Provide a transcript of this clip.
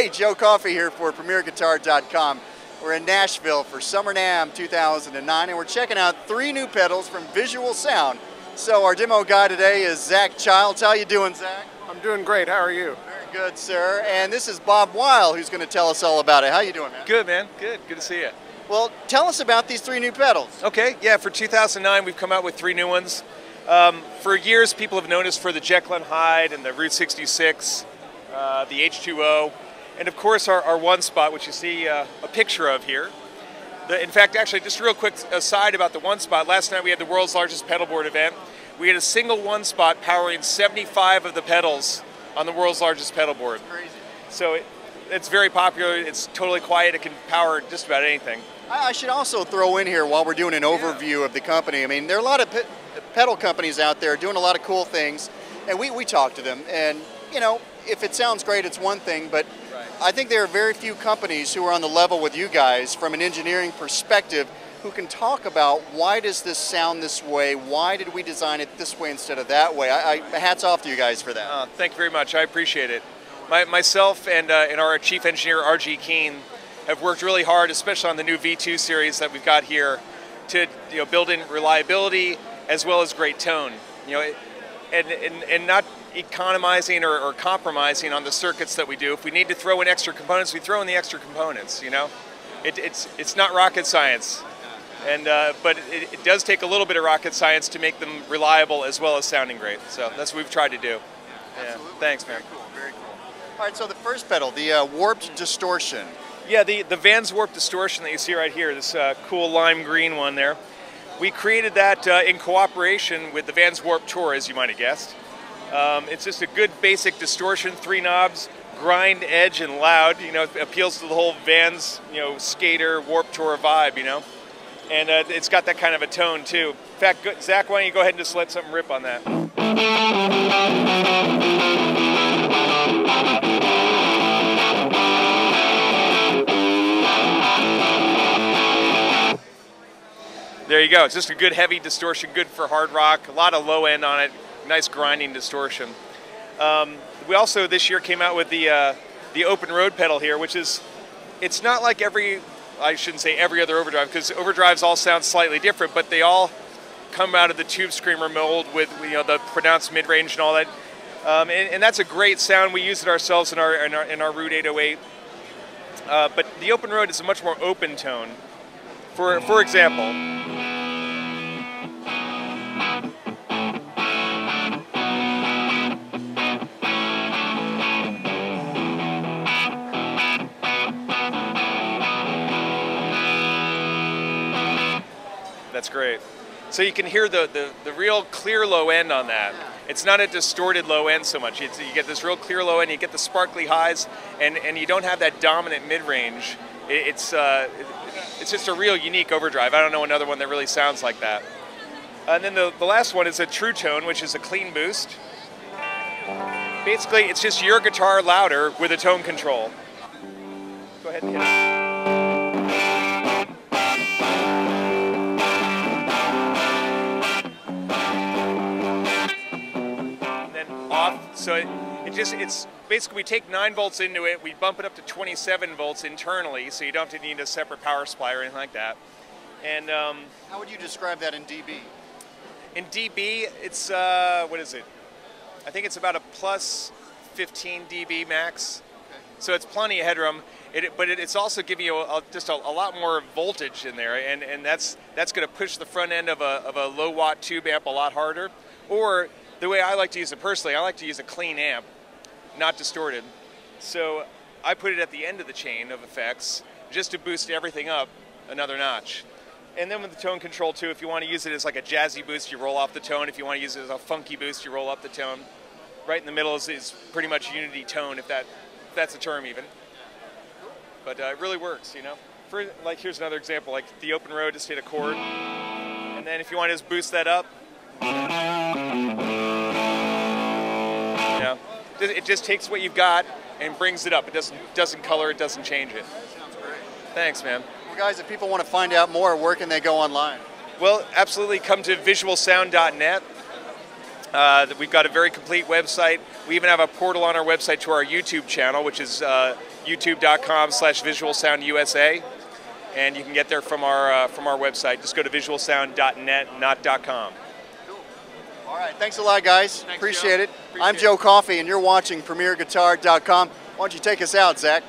Hey, Joe Coffey here for PremierGuitar.com. We're in Nashville for Summer NAMM 2009, and we're checking out 3 new pedals from Visual Sound. So our demo guy today is Zach Childs. How you doing, Zach? I'm doing great. How are you? Very good, sir. And this is Bob Weil, who's going to tell us all about it. How you doing, man? Good, man. Good. Good to see you. Well, tell us about these 3 new pedals. Okay. Yeah, for 2009, we've come out with 3 new ones. For years, people have known us for the Jekyll and Hyde and the Route 66, the H2O, and of course our one spot, which you see a picture of here. In fact, actually, just a real quick aside about the one spot. Last night we had the world's largest pedal board event. We had a single one spot powering 75 of the pedals on the world's largest pedal board. That's crazy. So it's very popular. It's totally quiet. It can power just about anything. I should also throw in here while we're doing an overview of the company. I mean, there are a lot of pedal companies out there doing a lot of cool things, and we talk to them. And, you know, if it sounds great, it's one thing, but I think there are very few companies who are on the level with you guys from an engineering perspective who can talk about why does this sound this way, why did we design it this way instead of that way. Hats off to you guys for that. Thank you very much. I appreciate it. Myself and our chief engineer, R.G. Keene, have worked really hard, especially on the new V2 series that we've got here, to build in reliability as well as great tone. And not economizing or compromising on the circuits that we do. If we need to throw in extra components, we throw in the extra components. It's not rocket science, but it does take a little bit of rocket science to make them reliable as well as sounding great. So that's what we've tried to do. Yeah, thanks, man. Very cool, very cool. All right, so the first pedal, the Warped Distortion. Yeah, the Vans Warped Distortion that you see right here, this cool lime green one there. We created that in cooperation with the Vans Warped Tour, as you might have guessed. It's just a good basic distortion, 3 knobs, grind, edge, and loud. It appeals to the whole Vans, skater, Warped Tour vibe, And it's got that kind of a tone, too. In fact, Zach, why don't you go ahead and just let something rip on that. There you go. It's just a good heavy distortion, good for hard rock. A lot of low end on it. Nice grinding distortion. We also this year came out with the open road pedal here, which is, it's not like I shouldn't say every other Overdrive, because Overdrives all sound slightly different, but they all come out of the Tube Screamer mold with the pronounced mid-range and all that. And that's a great sound. We use it ourselves in our Route 808. But the open road is a much more open tone. For example. That's great. So you can hear the real clear low end on that. It's not a distorted low end so much. You get this real clear low end, you get the sparkly highs, and you don't have that dominant mid-range. It's just a real unique Overdrive. I don't know another one that really sounds like that. And then the last one is a Truetone, which is a clean boost. Basically, it's just your guitar louder with a tone control. Go ahead and hit it. So it's basically, we take 9 volts into it, we bump it up to 27 volts internally, so you don't have to need a separate power supply or anything like that. And how would you describe that in dB? In dB, it's what is it? I think it's about a plus 15 dB max. Okay. So it's plenty of headroom. But it's also giving you just a lot more voltage in there, and that's going to push the front end of a low watt tube amp a lot harder. Or the way I like to use it personally, I like to use a clean amp, not distorted. So I put it at the end of the chain of effects just to boost everything up another notch. And then with the tone control too, if you want to use it as like a jazzy boost, you roll off the tone. If you want to use it as a funky boost, you roll up the tone. Right in the middle is pretty much unity tone, if that's a term even. But it really works, For like, here's another example, like the open road, just hit a chord. And then if you want to just boost that up, it just takes what you've got and brings it up. It doesn't color, it doesn't change it. Sounds great. Thanks, man. Well, guys, if people want to find out more, where can they go online? Well, absolutely, come to visualsound.net. We've got a very complete website. We even have a portal on our website to our YouTube channel, which is youtube.com/visualsoundusa, and you can get there from our website. Just go to visualsound.net, not .com. All right, thanks a lot, guys. Thanks, Appreciate Joe. it. I'm Joe Coffey, and you're watching PremierGuitar.com. Why don't you take us out, Zach?